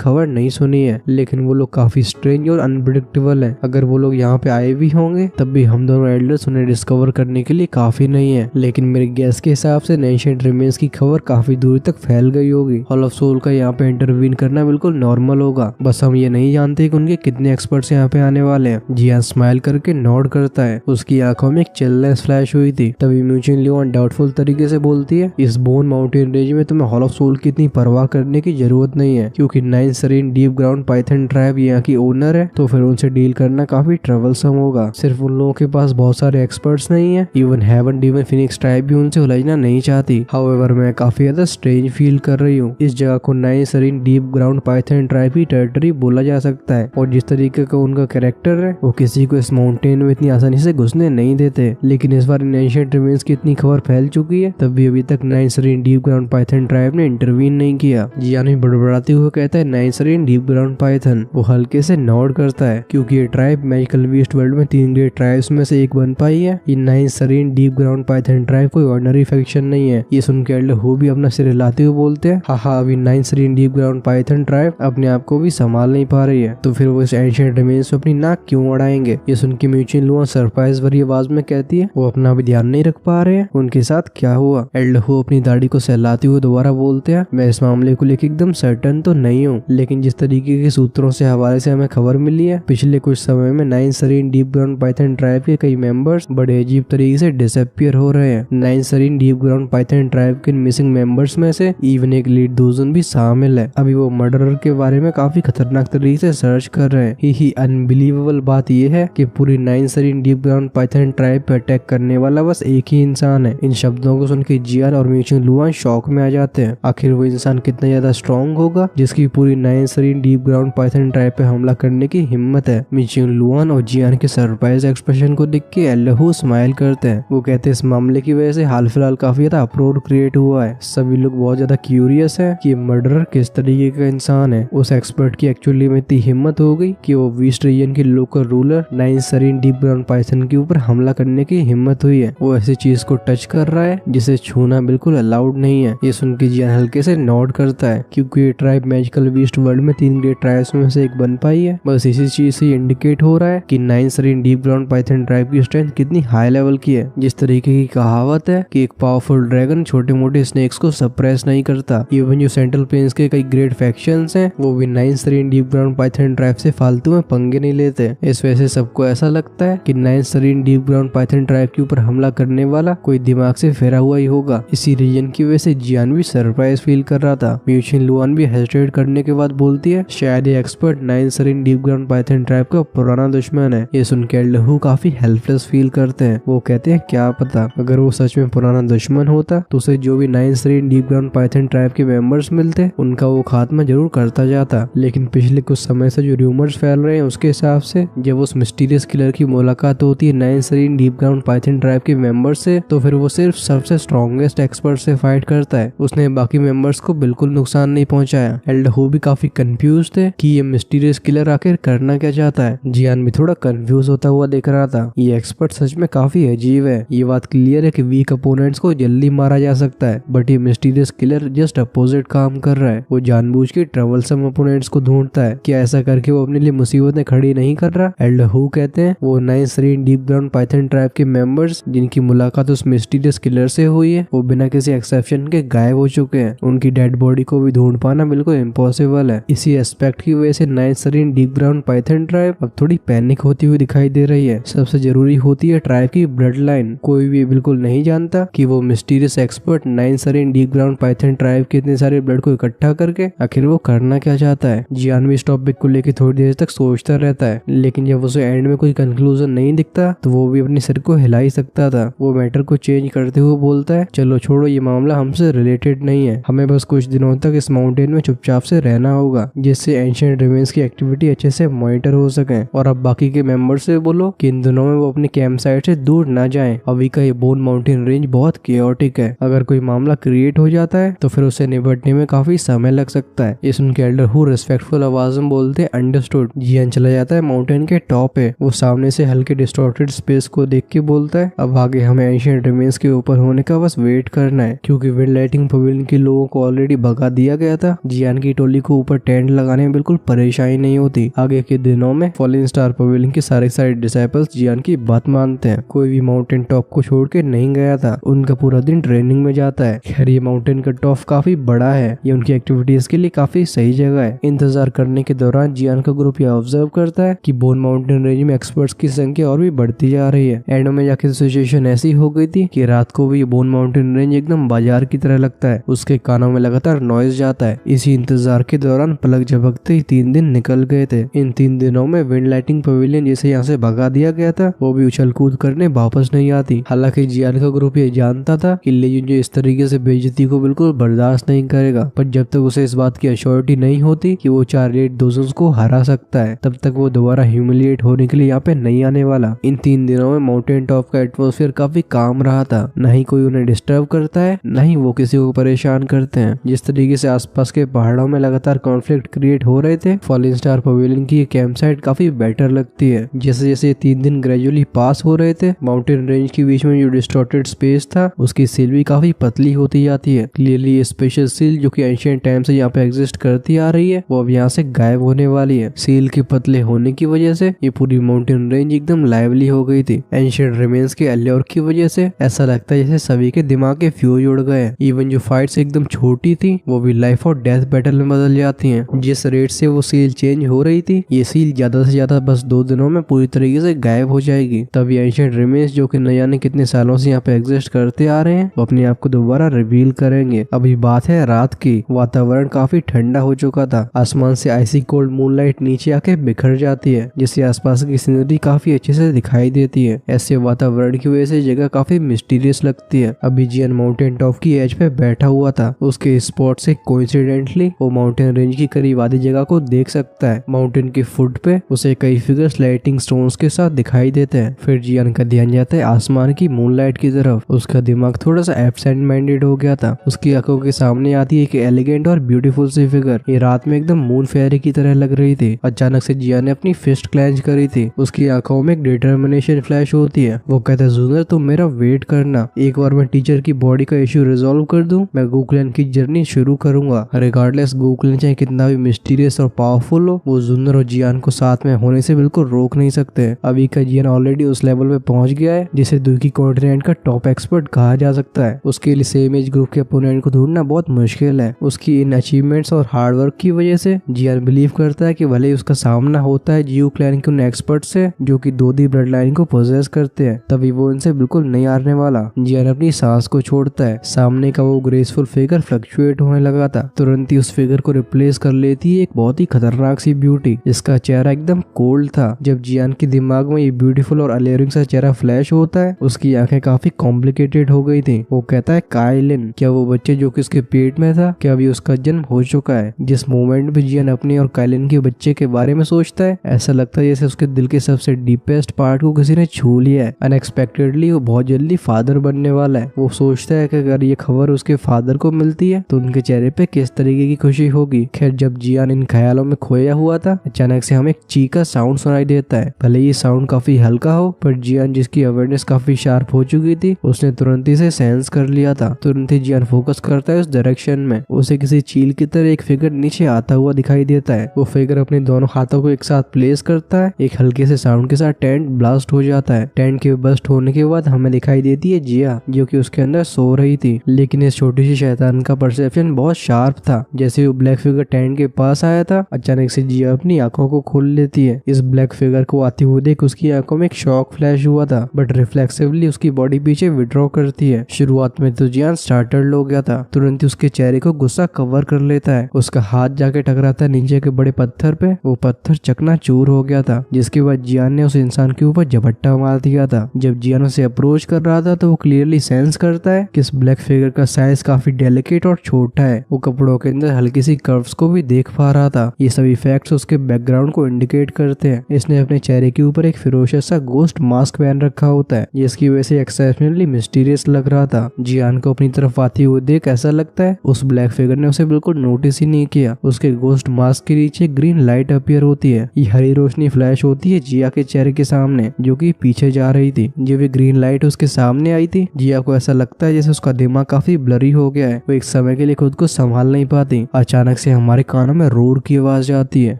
खबर नहीं सुनी है, लेकिन वो लोग काफी स्ट्रेंज और अनप्रेडिक्टेबल है। अगर वो लोग यहाँ पे आए भी होंगे तब भी हम दोनों एल्डर्स उन्हें डिस्कवर करने के लिए काफी नहीं है। लेकिन मेरे गैस के हिसाब से एंशिएंट रिमेन्स की खबर काफी दूर तक फैल गई होगी। हॉल ऑफ सोल का यहाँ पे इंटरवीन करना बिल्कुल नॉर्मल होगा, बस हम ये नहीं जानते कि उनके कितने एक्सपर्ट्स यहाँ पे आने वाले हैं। जियान स्माइल करके नोट करता है। उसकी आंखों में एक चिल्डनेस फ्लैश हुई थी। तभी म्यूचिन लियोन डाउटफुल तरीके से बोलती है इस बोन माउंटेन रेंज में तुम्हें हॉल ऑफ सोल की इतनी परवाह करने की जरूरत नहीं है, क्योंकि 9 serene deep ground python tribe यहाँ की ओनर है, तो फिर उनसे डील करना काफी ट्रबलसम होगा। सिर्फ उन लोगों के पास बहुत सारे एक्सपर्ट्स नहीं है, even heaven demon phoenix tribe भी उनसे उलझना नहीं चाहती। हाउएवर मैं काफी ज्यादा स्ट्रेंज फील कर रही हूँ। इस जगह को 9 serene deep ground python tribe की टेरिटरी बोला जा सकता है, और जिस तरीके का उनका कैरेक्टर है वो किसी को इस माउंटेन में इतनी आसानी से घुसने नहीं देते। लेकिन इस बार एंशिएंट रिमेन्स की इतनी खबर फैल चुकी है तब भी अभी तक 9 serene deep ground python tribe ने इंटरवीन नहीं किया। जियान भी बड़बड़ाते हुए कहता है 9 सरीन डीप ग्राउंड पाइथन। वो हल्के से नॉड करता है, क्योंकि ये ट्राइब मैजिकल बीस्ट वर्ल्ड में 3 ग्रेट ट्राइब्स में से एक बन पाई है। ये 9 serene deep ground python tribe कोई ऑर्डिनरी फैक्शन नहीं है। ये सुन के एल्डर हु भी अपना सिर हिलाते हुए बोलते हैं हाँ अभी 9 serene deep ground python tribe अपने आप को भी संभाल नहीं पा रही है, तो फिर वो इस एंशिएंट रिमेन्स में अपनी नाक क्यों अड़ाएंगे। ये सुन के म्यूचिन लुआन सरप्राइज भरी आवाज में कहती है वो अपना भी ध्यान नहीं रख पा रहे हैं, उनके साथ क्या हुआ। एल्डर हु अपनी दाढ़ी को सहलाते हुए दोबारा बोलते हैं मैं इस मामले को लेकर एकदम सर्टन तो नहीं हूँ, लेकिन जिस तरीके के सूत्रों से हवाले से हमें खबर मिली है पिछले कुछ समय में 9 serene deep ground python tribe के कई मेंबर्स बड़े अजीब तरीके से डिसअपियर हो रहे हैं। 9 serene deep ground python tribe के मिसिंग मेंबर्स में से इवन एक लीड दोजन भी शामिल है। अभी वो मर्डरर के बारे में काफी खतरनाक तरीके से सर्च कर रहे हैं। ही अनबिलीवेबल बात यह है कि पूरी 9 serene deep ground python tribe पे अटैक करने वाला बस एक ही इंसान है। इन शब्दों को सुनकर जियान और म्यूचिन लुआन शॉक में आ जाते हैं। आखिर वो इंसान कितना ज्यादा स्ट्रॉन्ग होगा जिसकी पूरी 9 serene deep ground python tribe पे हमला करने की हिम्मत है। म्यूचिन लुआन और जियान के सरप्राइज एक्सप्रेशन को देख के एल्डर हु स्माइल करते हैं। वो कहते हैं इस मामले की वजह से हाल फिलहाल काफी ज्यादा अप्रोर क्रिएट हुआ है। सभी लोग बहुत ज्यादा क्यूरियस है कि मर्डरर किस तरीके का इंसान है। उस एक्सपर्ट की एक्चुअली में इतनी हिम्मत हो गई कि वो वीस्ट रीजन के local ruler 9 serene deep ground python के ऊपर हमला करने की हिम्मत हुई है। वो ऐसी चीज को टच कर रहा है जिसे छूना बिल्कुल अलाउड नहीं है। ये सुन के जियान हल्के से नॉड करता है, क्योंकि ये ट्राइब मैजिकल बीस्ट वर्ल्ड में 3 ग्रेट ट्राइब्स में से एक बन पाई है। बस इसी चीज से इंडिकेट हो रहा है कि 9 serene deep ground python tribe की स्ट्रेंथ कितनी हाई लेवल की है। जिस तरीके की कहावत है कि एक पावरफुल ड्रैगन छोटे मोटे स्नेक्स को सप्रेस नहीं करता। इवन जो सेंट्रल प्लेन्स के कई ग्रेट फैक्शंस हैं वो भी 9 serene deep ground python tribe से फालतू में पंगे नहीं लेते। इस वजह से सबको ऐसा लगता है कि 9 serene deep ground python tribe के ऊपर हमला करने वाला कोई दिमाग से फेरा हुआ ही होगा। इसी रीजन की वजह से जियान भी सरप्राइज फील कर रहा था। म्यूचिन लुआन भी हेजिटेट करने के बाद बोलती है शायद ये expert 9 serene deep ground python tribe का पुराना दुश्मन है। ये सुन के एल्डर हु काफी हेल्पलेस फील करते हैं। वो कहते हैं क्या पता अगर वो सच में पुराना दुश्मन होता तो उसे जो भी 9 serene deep ground python tribe के मेंबर्स मिलते उनका वो खात्मा जरूर करता जाता। लेकिन पिछले कुछ समय से जो रूमर्स फैल रहे हैं उसके हिसाब से जब उस मिस्टीरियस किलर की मुलाकात होती है 9 serene deep ground python tribe के मेंबर्स से, तो फिर वो सिर्फ सबसे स्ट्रॉन्गेस्ट एक्सपर्ट से फाइट करता है। उसने बाकी मेंबर्स को बिल्कुल नुकसान नहीं पहुंचाया। एल्डर हु भी काफी कंफ्यूज थे कि ये मिस्टीरियस किलर आखिर करना क्या चाहता है। जियान भी थोड़ा कंफ्यूज होता हुआ देख रहा था। ये एक्सपर्ट सच में काफी अजीब है। ये बात क्लियर है कि वीक अपोनेंट्स को जल्दी मारा जा सकता है, बट ये मिस्टीरियस किलर जस्ट अपोजिट काम कर रहा है। वो जानबूझ के ट्रबलसम अपोनेंट्स को ढूंढता है। क्या ऐसा करके वो अपने लिए मुसीबतें खड़ी नहीं कर रहा। एल्डर हु कहते हैं वो 9 serene deep ground python tribe के मेंबर्स जिनकी मुलाकात उस मिस्टीरियस किलर से हुई है वो बिना किसी एक्सेप्शन के गायब हो चुके हैं। उनकी डेड बॉडी को भी ढूंढ पाना बिल्कुल इम्पॉसिबल है। इसी एस्पेक्ट की वजह से 9 serene deep ground python tribe अब थोड़ी पैनिक होती हुई दिखाई दे रही है। सबसे जरूरी होती है ट्राइब की ब्लड लाइन। कोई भी बिल्कुल नहीं जानता कि वो mysterious expert 9 serene deep ground python tribe के इतने सारे ब्लड को इकट्ठा करके आखिर वो करना क्या चाहता है। जियान भी इस टॉपिक को लेकर थोड़ी देर तक सोचता रहता है, लेकिन जब उसे एंड में कोई कंक्लूजन नहीं दिखता तो वो भी अपने सिर को हिला ही सकता था। वो मैटर को चेंज करते हुए बोलता है चलो छोड़ो, ये मामला हमसे रिलेटेड नहीं है। हमें बस कुछ दिनों तक इस माउंटेन में चुपचाप से रहना होगा जिससे एंशिएंट रिमेन्स की एक्टिविटी अच्छे से मॉनिटर हो सके। और अब बाकी के मेंबर्स से बोलो कि इन दिनों में वो अपने कैंप साइट से दूर ना जाएं। अभी का ये बोन माउंटेन रेंज बहुत केओटिक है। अगर कोई मामला क्रिएट हो जाता है तो फिर उसे निपटने में काफी समय लग सकता है। इस उनके एल्डर हु रिस्पेक्टफुल आवाज में बोलते हैं अंडरस्टूड। जियान चला जाता है माउंटेन के टॉप पे। वो सामने से हल्के डिस्टॉर्टेड स्पेस को देख के बोलता है अब आगे हमें एंशिएंट रिमेन्स के ऊपर होने का बस वेट करना करना है, क्योंकि विंड लाइटिंग पवेलियन के लोगों को ऑलरेडी भगा दिया गया था। जियान की टोली को ऊपर टेंट लगाने में बिल्कुल परेशानी नहीं होती। आगे के दिनों में फॉलिंग स्टार पवेलियन के सारे डिसाइपल्स जियान की बात मानते हैं। कोई भी माउंटेन टॉप को छोड़ के नहीं गया था, उनका पूरा दिन ट्रेनिंग में जाता है। खैर ये माउंटेन का टॉप काफी बड़ा है, ये उनकी एक्टिविटीज के लिए काफी सही जगह है। इंतजार करने के दौरान जियान का ग्रुप यह ऑब्जर्व करता है कि बोन माउंटेन रेंज में एक्सपर्ट्स की संख्या और भी बढ़ती जा रही है। एंड में जाके सिचुएशन ऐसी हो गई थी कि रात को भी बोन माउंटेन रेंज एकदम बाजार की तरह लगता है। उसके कानों में लगातार नॉइज जाता है। इसी इंतजार के दौरान पलक झपकते ही 3 दिन निकल गए थे। इन 3 दिनों में विंड लाइटिंग पवेलियन जिसे यहाँ से भगा दिया गया था, वो भी उछल कूद करने वापस नहीं आती। हालांकि जियान का ग्रुप ये जानता था कि लेजिन जो इस तरीके से बेइज्जती को बिल्कुल बर्दाश्त नहीं करेगा, पर जब तक उसे इस बात की अश्योरिटी नहीं होती कि वो 4 रेड दोस्तों को हरा सकता है, तब तक वो दोबारा ह्यूमिलिएट होने के लिए यहाँ पे नहीं आने वाला। इन 3 दिनों में माउंटेन टॉप का एटमॉस्फेयर काफी काम रहा था। न ही कोई उन्हें डिस्टर्ब करता है, न ही वो किसी को परेशान करते हैं। जिस तरीके से आसपास के पहाड़ों में लगातार कॉन्फ्लिक्ट क्रिएट हो रहे थे, फॉलिंग स्टार पवेलियन की कैंप साइट काफी बेटर लगती है। जैसे जैसे 3 दिन ग्रेजुअली पास हो रहे थे, माउंटेन रेंज के बीच में जो डिस्टॉर्टेड स्पेस था, उसकी सील भी काफी पतली होती जाती है। क्लियरली ये स्पेशल सील जो कि एंशिएंट टाइम से यहाँ पे एग्जिस्ट करती आ रही है, वो अब यहाँ से गायब होने वाली है। सील के पतले होने की वजह से ये पूरी माउंटेन रेंज एकदम लाइवली हो गई थी। एंशिएंट रिमेन्स के अल्योर की वजह से ऐसा लगता है जैसे सभी के दिमाग के फ्यूज उड़ गए। इवन जो फाइट्स एकदम छोटी थी, वो भी लाइफ और डेथ बैटल में बदल जाती हैं। जिस रेट से वो सील चेंज हो रही थी, ये सील ज्यादा से ज्यादा बस 2 दिनों में पूरी तरीके से गायब हो जाएगी। तब ये एंशिएंट रिमेन्स जो कि न जाने कितने सालों से यहाँ पे एग्जिस्ट करते आ रहे हैं, वो अपने आप को दोबारा रिवील करेंगे। अभी बात है रात की। वातावरण काफी ठंडा हो चुका था। आसमान से आइसी कोल्ड मूनलाइट नीचे आके बिखर जाती है, जिससे आसपास की सीनरी काफी अच्छे से दिखाई देती है। ऐसे वातावरण की वजह से जगह काफी मिस्टीरियस लगती है। अभी जियान माउंटेन टॉप की एज पे बैठा हुआ था। उसके स्पॉट से कोइंसिडेंटली वो माउंटेन रेंज की करीब आधी जगह को देख सकता है। माउंटेन के फुट पे उसे कई फिगर्स लाइटिंग स्टोन्स के साथ दिखाई देते हैं। फिर जियान का ध्यान जाता है आसमान की मूनलाइट की तरफ। उसका दिमाग थोड़ा सा एब्सेंट माइंडेड हो गया था। उसकी आंखों के सामने आती है एक एलिगेंट और ब्यूटीफुल सी फिगर। ये रात में एकदम मून फेयरी की तरह लग रही थी। अचानक से जियान ने अपनी फिस्ट क्लेंच करी थी। उसकी आंखों में एक डिटर्मिनेशन फ्लैश होती है। वो कहता है, जूनियर तुम मेरा वेट करना, एक बार मैं टीचर की बॉडी का इश्यू रिजॉल्व कर दूं, मैं गूक्लैन की जर्नी शुरू करूंगा। रिगार्डलेस गूक्लैन चाहे कितना भी मिस्टीरियस और पावरफुल हो, वो जूनियर और जियान को साथ में होने से बिल्कुल रोक नहीं सकते। अभी का जियान ऑलरेडी उस लेवल पे पहुंच गया है जिसे दुखी कॉन्टिनेंट का टॉप एक्सपर्ट कहा जा सकता है। उसके लिए सेम एज ग्रुप के अपोनेंट को ढूंढना बहुत मुश्किल है। उसकी इन अचीवमेंट्स और हार्डवर्क की वजह से जियान बिलीव करता है कि भले उसका सामना होता है जियो क्लैन के उन एक्सपर्ट से जो कि दोदी ब्लड लाइन को पोजेस करते हैं, तभी वो इनसे बिल्कुल नहीं हारने वाला। जियान अपनी सांस को छोड़ता है। सामने का वो ग्रेसफुल फिगर फ्लक्चुएट होने लगा था। तुरंत ही उस फिगर को रिप्लेस कर लेती है एक बहुत ही खतरनाक सी ब्यूटी, जिसका चेहरा एकदम कोल्ड था। जब जियान के दिमाग में ये ब्यूटीफुल और अलेयरिंग सा चेहरा फ्लैश होता है, उसकी आंखें काफी कॉम्प्लिकेटेड हो गई थी। वो कहता है, काइलिन, क्या वो बच्चे जो कि उसके पेट में था, क्या अभी उसका जन्म हो चुका है? जिस मोमेंट में जियान अपने और काइलिन के बच्चे के बारे में सोचता है, ऐसा लगता है जैसे उसके दिल के सबसे डीपेस्ट पार्ट को किसी ने छू लिया है। अनएक्सपेक्टेडली वो बहुत जल्दी फादर बनने वाला है। वो सोचता है कि अगर ये खबर उसके फादर को मिलती है तो उनके चेहरे पे किस तरीके की खुशी होगी। खैर, जब जियान इन ख्यालों में खोया हुआ था, अचानक से हमें एक चीख का साउंड सुनाई देता है। भले ये साउंड काफी हल्का हो, पर जियान जिसकी अवेयरनेस काफी शार्प हो चुकी थी, उसने तुरंत ही से सेंस कर लिया था। तुरंत ही जियान फोकस करता है उस डायरेक्शन में। उसे किसी चील की तरह एक फिगर नीचे आता हुआ दिखाई देता है। वो फिगर अपने दोनों हाथों को एक साथ प्लेस करता है। एक हल्के से साउंड के साथ टेंट ब्लास्ट हो जाता है। टेंट के बस्ट होने के बाद हमें दिखाई देती है जिया, जो कि उसके अंदर सो रही थी। लेकिन इस छोटी सी शैतान का परसेप्शन बहुत शार्प था। जैसे वो ब्लैक फिगर टेंट के पास आया था, अचानक से जिया अपनी आंखों को खोल लेती है। इस ब्लैक फिगर को आते हुए देख उसकी आंखों में एक शॉक फ्लैश हुआ था, बट रिफ्लेक्सिवली उसकी बॉडी पीछे विड्रॉ करती है। शुरुआत में तो जियान स्टार्टर्ड हो गया था। तुरंत ही उसके चेहरे को गुस्सा कवर कर लेता है। उसका हाथ जाके टकराता है नीचे के बड़े पत्थर पे। वो पत्थर चकनाचूर हो गया था, जिसके बाद जियान ने उस इंसान के ऊपर झपट्टा मार दिया था। जब जियान उसे अप्रोच कर रहा था तो वो क्लियरली सेंस करता है कि इस ब्लैक फिगर का साइज काफी डेलिकेट और छोटा है। वो कपड़ों के अंदर हल्की सी कर्व्स को भी देख पा रहा था। ये सभी फैक्ट्स उसके बैकग्राउंड को इंडिकेट करते हैं। इसने अपने चेहरे के ऊपर एक फिरोशियस सा गोस्ट मास्क पहन रखा होता है, जिसकी वजह से एक्सेप्शनली मिस्टीरियस लग रहा था। जियान को अपनी तरफ आती हुई देख ऐसा लगता है उस ब्लैक फिगर ने उसे बिल्कुल नोटिस ही नहीं किया। उसके गोस्ट मास्क के नीचे ग्रीन लाइट अपीयर होती है। ये हरी रोशनी फ्लैश होती है जिया के चेहरे के सामने, जो कि पीछे जा रही थी। जब ये ग्रीन लाइट उसके सामने आई थी, जिया को ऐसा लगता है जैसे उसका दिमाग काफी ब्लरी हो गया है। वो एक समय के लिए खुद को संभाल नहीं पाती। अचानक से हमारे कानों में रोर की आवाज आती है।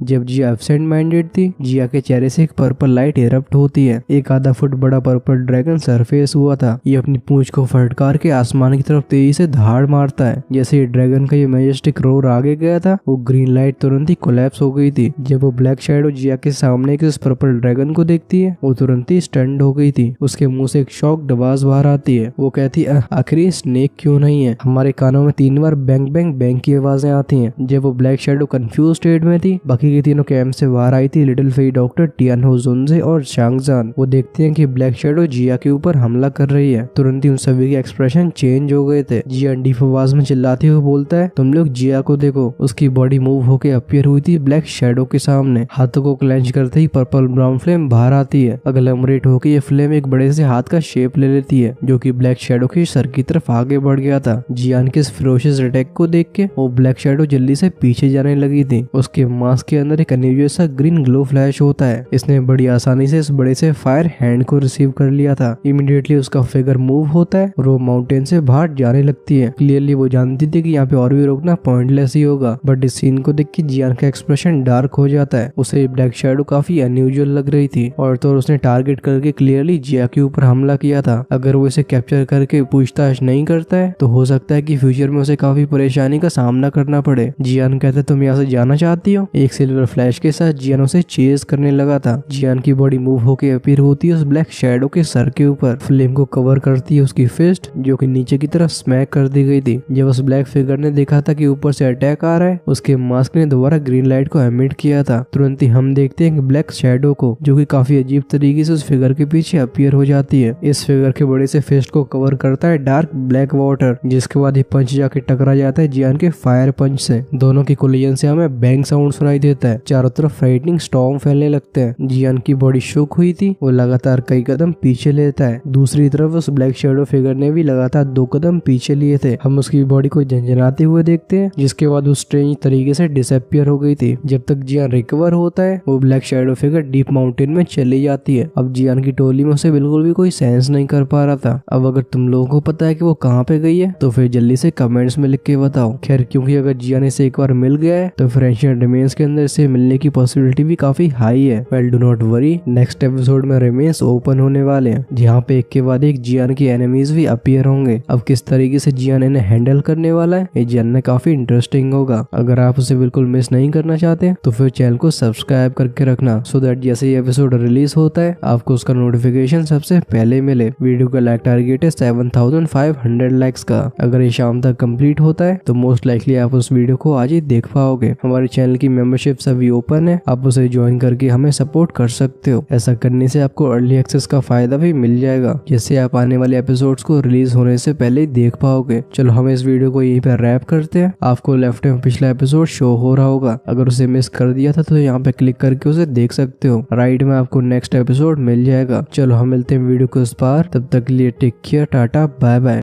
जब जिया एब्सेंट माइंडेड थी, जिया के चेहरे से एक पर्पल लाइट इरप्ट होती है। एक आधा फुट बड़ा पर्पल ड्रैगन सरफेस हुआ था। ये अपनी पूंछ को फटकार के आसमान की तरफ तेजी से धाड़ मारता है। जैसे ही ड्रैगन का ये मैजेस्टिक रोर आगे गया था, वो ग्रीन लाइट तुरंत ही कोलैप्स हो गई थी। जब वो ब्लैक शैडो जिया के सामने के उस पर्पल ड्रैगन को देखती है, वो तुरंत ही स्टन्ड हो गई थी। उसके मुंह से एक शॉक्ड आवाज बाहर आती है। वो कहती आखिर ये स्नेक क्यों नहीं है। हमारे कानों में 3 बार बैंग बैंग बैंग की आवाजें आती हैं। जब वो ब्लैक शैडो कंफ्यूज स्टेट में थी, बाकी के तीनों कैंप से बाहर आई थी लिटिल फेई डॉक्टर, टियानहो जुनजे और शांगजान। वो देखते हैं कि ब्लैक शैडो जिया के ऊपर हमला कर रही है। तुरंत ही उन सभी के एक्सप्रेशन चेंज हो गए थे। जिया डीप आवाज में चिल्लाते हुए बोलता है, तुम लोग जिया को देखो। उसकी बॉडी मूव होके अपीयर हुई थी ब्लैक शैडो के सामने। हाथों को क्लेंच करते ही पर्पल ब्राउन फ्लेम बाहर आती है। अगलमरेट होके ये फ्लेम एक बड़े से हाथ का शेप ले लेती है, जो कि ब्लैक शैडो के सर की तरफ आगे बढ़ गया था। जियान के इस फेरोशियस अटैक को देख के वो ब्लैक शैडो जल्दी से पीछे जाने लगी थी। उसके मास्क के अंदर एक अनयूजुअल सा ग्रीन ग्लो फ्लैश होता है। इसने बड़ी आसानी से इस बड़े से फायर हैंड को रिसीव कर लिया था। इमीडिएटली उसका फिगर मूव होता है और वो माउंटेन से बाहर जाने लगती है। क्लियरली वो जानती थी कि यहाँ पे और भी रोकना पॉइंटलेस ही होगा, बट इस सीन को देख के जियान का एक्सप्रेशन डार्क हो जाता है। उसे ब्लैक शैडो काफी अनयूजुअल लग रही थी और तो उसने टारगेट करके क्लियरली जिया के ऊपर हमला किया था। अगर वो इसे कैप्चर करके पूछताछ नहीं करता है तो हो सकता है कि फ्यूचर में उसे काफी परेशानी का सामना करना पड़े। जियान कहते तुम यहाँ से जाना चाहती हो। एक सिल्वर फ्लैश के साथ जियान उसे चेज करने लगा था। जियान की बॉडी मूव होके अपीयर होती है उस ब्लैक शैडो के सर के ऊपर। फ्लेम को कवर करती है उसकी फिस्ट, जो कि नीचे की तरफ स्मैक कर दी गई थी। जब उस ब्लैक फिगर ने देखा था कि ऊपर से अटैक आ रहा है, उसके मास्क ने दोबारा ग्रीन लाइट को एमिट किया था। तुरंत ही हम देखते हैं ब्लैक शैडो को, जो कि काफी अजीब तरीके से उस फिगर के पीछे अपीयर हो जाती है। इस फिगर के बड़े से फिस्ट को कवर करता है डार्क ब्लैक वाटर, जिसके बाद ये पंच जाके टकरा जाता है जियान के फायर पंच से। दोनों की कोलिजन से हमें बैंग साउंड सुनाई देता है। चारों तरफ फ्राइटनिंग स्टॉर्म फैलने लगते हैं। जियान की बॉडी शोक हुई थी, वो लगातार कई कदम पीछे लेता है। दूसरी तरफ उस ब्लैक शैडो फिगर ने भी लगातार 2 कदम पीछे लिए थे। हम उसकी बॉडी को झंझनाते हुए देखते हैं, जिसके बाद वो स्ट्रेंज तरीके से डिसअपियर हो गई थी। जब तक जियान रिकवर होता है, वो black shadow figure deep mountain में चली जाती है। अब जियान की टोली में उसे बिल्कुल भी कोई सेंस नहीं कर पा रहा था। अब अगर तुम लोगों को पता है कि वो कहाँ पे गई है तो फिर जल्दी से कमेंट्स में लिख के बताओ। खैर, क्योंकि अगर जियान इसे एक बार मिल गया है तो फिर एंशिएंट रिमेन्स के अंदर इसे मिलने की पॉसिबिलिटी भी काफी हाई है। Well, do not worry, next episode में रिमेन्स ओपन होने वाले हैं, जहाँ पे एक के बाद एक जियान की एनिमीज भी अपीयर होंगे। अब किस तरीके से जियान इन्हें हैंडल करने वाला है, ये जानना काफी इंटरेस्टिंग होगा। अगर आप उसे बिल्कुल मिस नहीं करना चाहते तो फिर चैनल को सब्सक्राइब करके रखना, सो दैट जैसे ये एपिसोड रिलीज होता है आपको उसका नोटिफिकेशन सबसे पहले मिले। वीडियो का लाइक टारगेट है 7500 लाइक्स का। अगर ये शाम तक कंप्लीट होता है तो मोस्ट लाइकली आप उस वीडियो को आज ही देख पाओगे। हमारे चैनल की मेंबरशिप अभी ओपन है, आप उसे ज्वाइन करके हमें सपोर्ट कर सकते हो। ऐसा करने से आपको अर्ली एक्सेस का फायदा भी मिल जाएगा, जिससे आप आने वाले एपिसोड्स को रिलीज होने से पहले ही देख पाओगे। चलो हम इस वीडियो को यहीं पर रैप करते हैं। आपको लेफ्ट में पिछला एपिसोड शो हो रहा होगा, अगर उसे मिस कर दिया था तो यहाँ पे क्लिक करके उसे देख सकते हो। राइट में आपको नेक्स्ट एपिसोड मिल जाएगा। चलो हम मिलते हैं वीडियो को उस पार, तब तक के लिए take care, tata bye bye.